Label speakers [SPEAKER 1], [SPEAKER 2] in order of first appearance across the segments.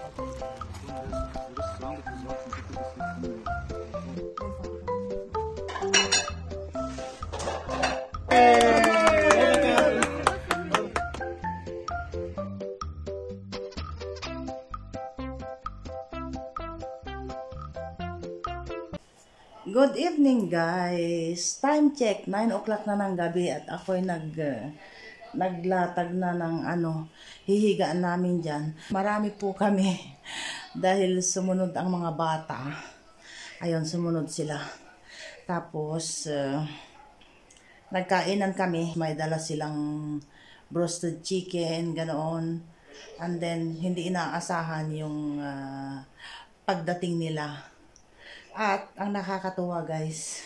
[SPEAKER 1] Good evening guys! Time check, 9 o'clock na ng gabi at ako'y naglatag na ng hihigaan namin dyan. Marami po kami dahil sumunod ang mga bata. Ayun, sumunod sila. Tapos, nagkainan kami. May dala silang roasted chicken, ganoon. And then, hindi inaasahan yung pagdating nila. At ang nakakatuwa guys,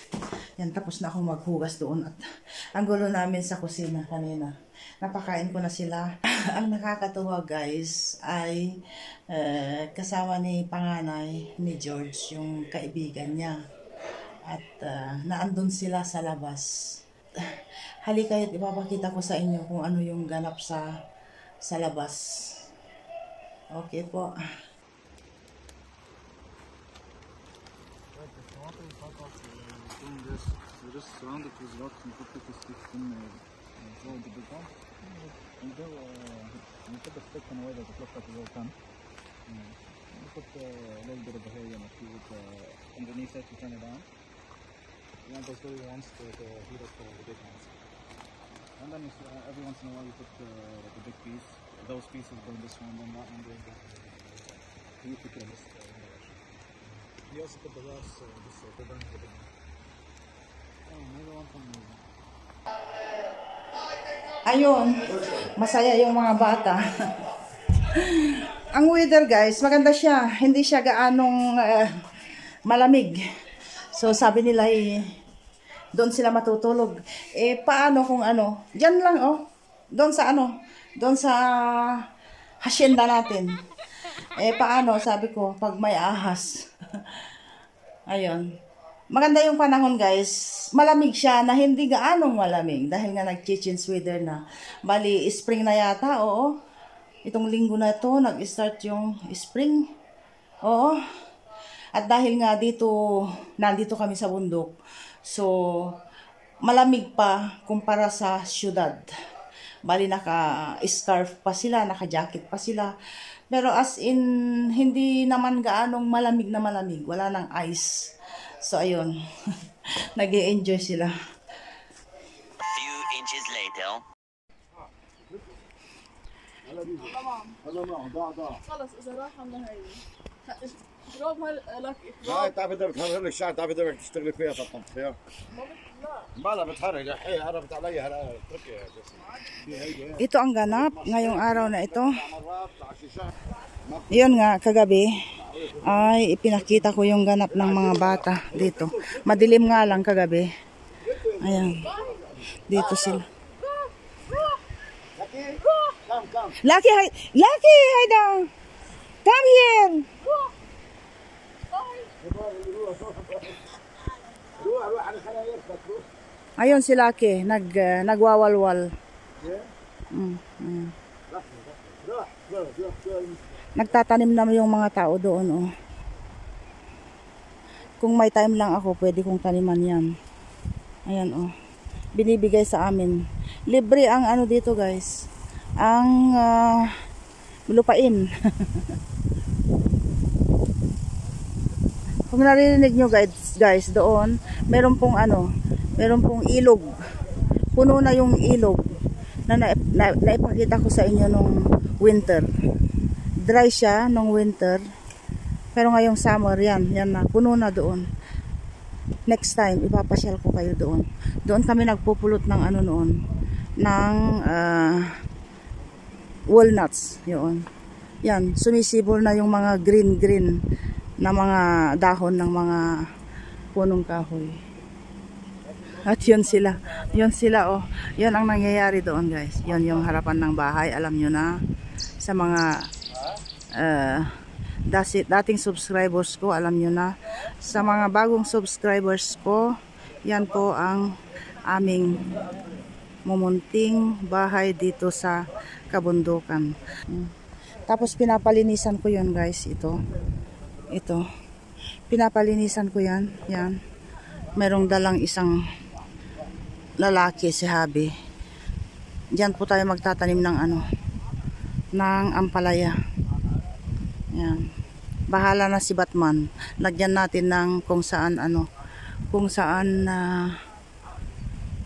[SPEAKER 1] yan, tapos na akong maghugas doon at ang gulo namin sa kusina kanina. Napakain ko na sila. Ang nakakatuwa guys ay kasama ni panganay ni George, yung kaibigan niya. At naandun sila sa labas. Halika kayo't ipapakita ko sa inyo kung ano yung ganap sa labas. Okay po.
[SPEAKER 2] Just surround it with rocks and put the stick in throw the big one. And go, you put the stick in a way that it looks like a real gun. You put a little bit of a hay in it. You would, underneath it, you turn it on. You want those little ones to heat up the big ones. And then every once in a while you put the big piece. Those pieces go in this one, then that one goes down. You put it in this direction. You also put the rocks this way, they burn the big one.
[SPEAKER 1] Ayun, masaya yung mga bata. Ang weather guys, maganda siya. Hindi siya gaanong malamig. So sabi nila doon sila matutulog. Paano kung diyan lang doon sa hacienda natin. Paano, sabi ko, pag may ahas. Ayun. Maganda yung panahon guys. Malamig siya na hindi gaanong malamig. Dahil nga nag-change weather na. Bali, spring na yata. Oo. Itong linggo na ito, nag-start yung spring. Oo. At dahil nga nandito kami sa bundok. So, malamig pa kumpara sa syudad. Bali, naka-scarf pa sila, naka-jacket pa sila. Pero as in, hindi naman gaanong malamig na malamig. Wala nang ice. So, ayun. Nag-i-enjoy sila.
[SPEAKER 3] Few inches later.
[SPEAKER 4] خلص اذا راح عملها هي اضربها لك
[SPEAKER 2] لا تعرف اذا بتحرك الشعر، تعرف اذا بدك تشتغلي فيها تطبخ فيها ما لا بتحرك الحين عرفت علي اتركي يا جسم.
[SPEAKER 1] Ito ang ganap ngayong araw na ito. Yun nga, kagabi ay ipinakita ko yung ganap ng mga bata dito. Madilim nga lang kagabi. Ayan. Dito sila. Lucky, Haida. Come here. Ayun si Lucky, nagwawalwal. Nagtatanim na yung mga tao doon. Kung may time lang ako, pwede kong taniman yan. Ayan binibigay sa amin. Libre ang dito guys. Ang lupain. Kung narinig nyo guys doon, meron pong ilog. Puno na yung ilog na naipakita ko sa inyo nung winter. Dry siya nung winter. Pero ngayong summer yan na, puno na doon. Next time, ipapasyal ko kayo doon. Doon kami nagpupulot ng noon, ng walnuts. Yun. Yan, sumisibol na yung mga green na mga dahon ng mga punong kahoy. At yun sila. Yun ang nangyayari doon guys. Yun yung harapan ng bahay. Alam nyo na, sa mga dating subscribers ko, alam nyo na. Sa mga bagong subscribers ko, yan po ang aming mumunting bahay dito sa kabundukan. Tapos pinapalinisan ko yun guys. Ito. Pinapalinisan ko yan. Yan. Merong dalang isang lalaki si Habi. Diyan po tayo magtatanim ng ng ampalaya. Yan. Bahala na si Batman. Lagyan natin ng kung saan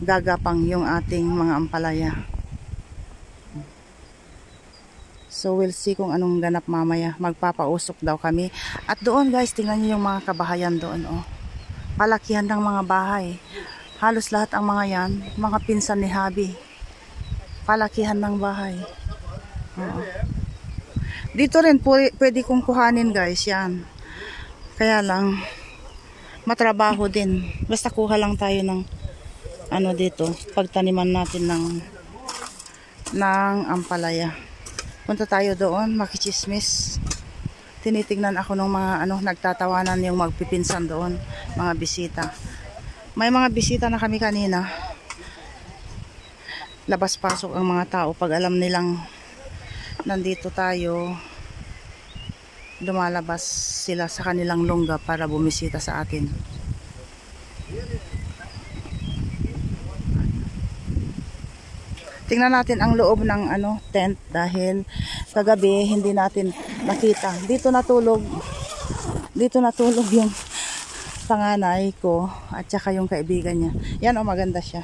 [SPEAKER 1] gagapang yung ating mga ampalaya. So we'll see kung anong ganap mamaya. Magpapausok daw kami. At doon guys, tingnan niyo yung mga kabahayan doon. Oh. Palakihan ng mga bahay. Halos lahat ang mga yan, mga pinsan ni Habi. Palakihan ng bahay. Oo. Dito rin pwede kong kuhanin guys, yan. Kaya lang, matrabaho din. Basta kuha lang tayo ng dito. Pagtaniman natin ng ampalaya. Punta tayo doon, makichismis. Tinitingnan ako ng mga nagtatawanan yung magpipinsan doon, mga bisita. May mga bisita na kami kanina. Labas-pasok ang mga tao pag alam nilang nandito tayo. Lumalabas sila sa kanilang lungga para bumisita sa atin. Tingnan natin ang loob ng tent dahil kagabi hindi natin nakita. Dito natulog yung panganay ko at saka yung kaibigan niya. Yan maganda siya.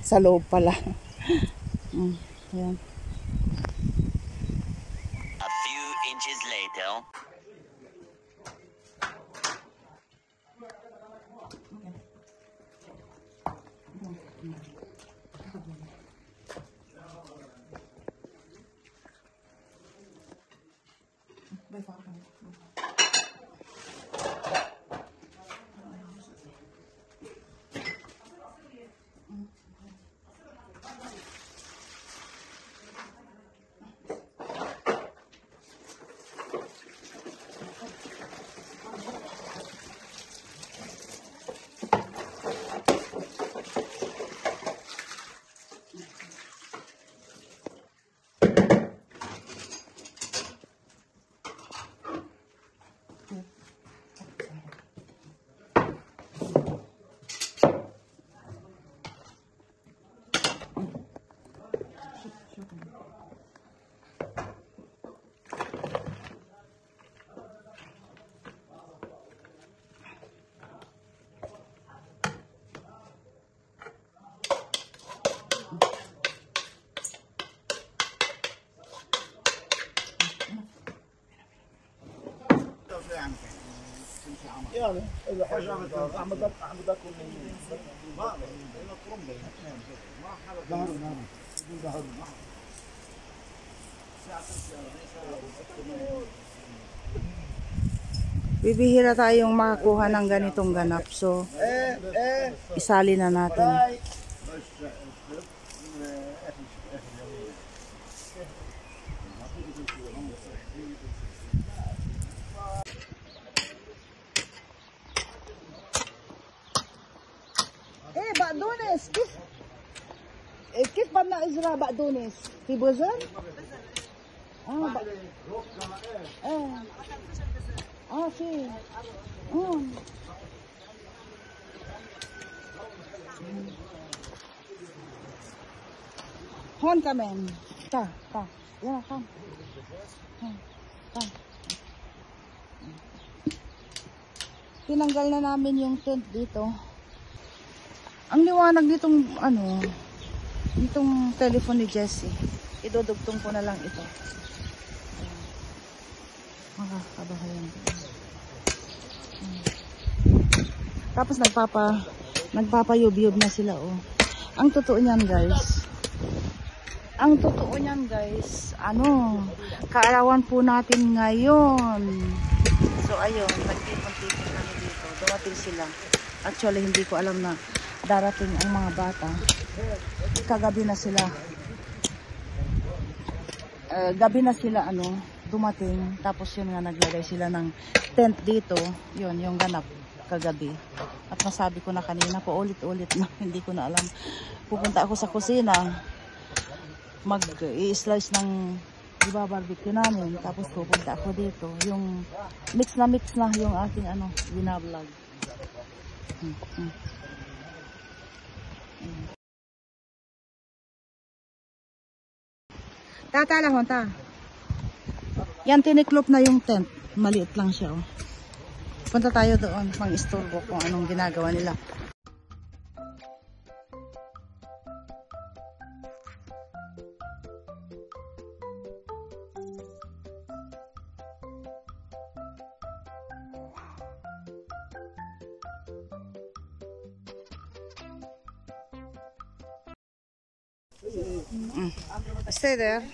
[SPEAKER 1] Sa loob pala. Yan.
[SPEAKER 3] A few inches later.
[SPEAKER 2] يعني اذا حجرت عمدكم
[SPEAKER 1] Bibihira tayong makakuha ng ganitong ganap. So, isali na natin. بقدونس كيف بدنا ازرع بقدونس في بذر؟ في هون كمان تا يلا خام tinanggal na namin yung tent dito. Ang liwanag nitong nitong telephone ni Jessie. Idudugtong ko na lang ito. Mga kabahayan. Tapos nagpapayub-yub na sila Ang totoo niyan guys. Kaarawan po natin ngayon. So ayun, nagtipon-tipon kami dito. Dumating sila. Actually hindi ko alam na darating ang mga bata. Kagabi na sila. Gabi na sila dumating. Tapos yun nga naglagay sila ng tent dito. Yun yung ganap kagabi. At nasabi ko na kanina po ulit-ulit na hindi ko na alam. Pupunta ako sa kusina. Mag-i-slice ng ibabarbecue namin. Tapos pupunta ako dito. Yung mix na yung aking binablog. Tata lang, ta. Yan, tiniklop na yung tent. Maliit lang siya, oh. Punta tayo doon, pang-istorbo kung anong ginagawa nila. Stay there.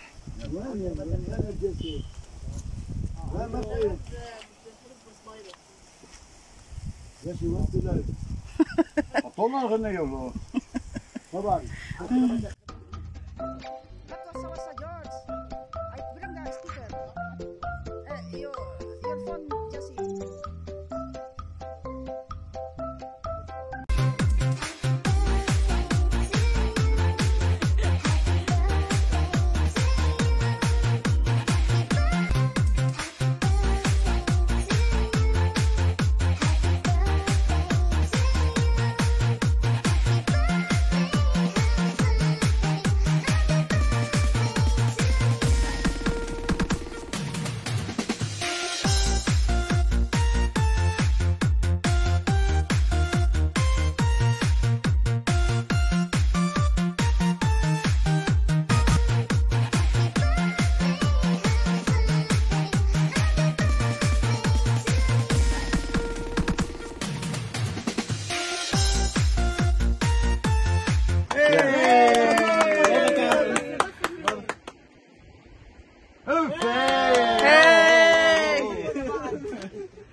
[SPEAKER 2] طلع غنية طبعا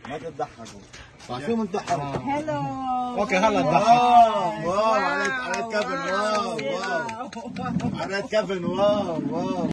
[SPEAKER 2] ما تضحكوا شو متضحكوا
[SPEAKER 1] Hello.
[SPEAKER 2] اوكي هلا تضحك واو عليك كيفن واو عليك كيفن واو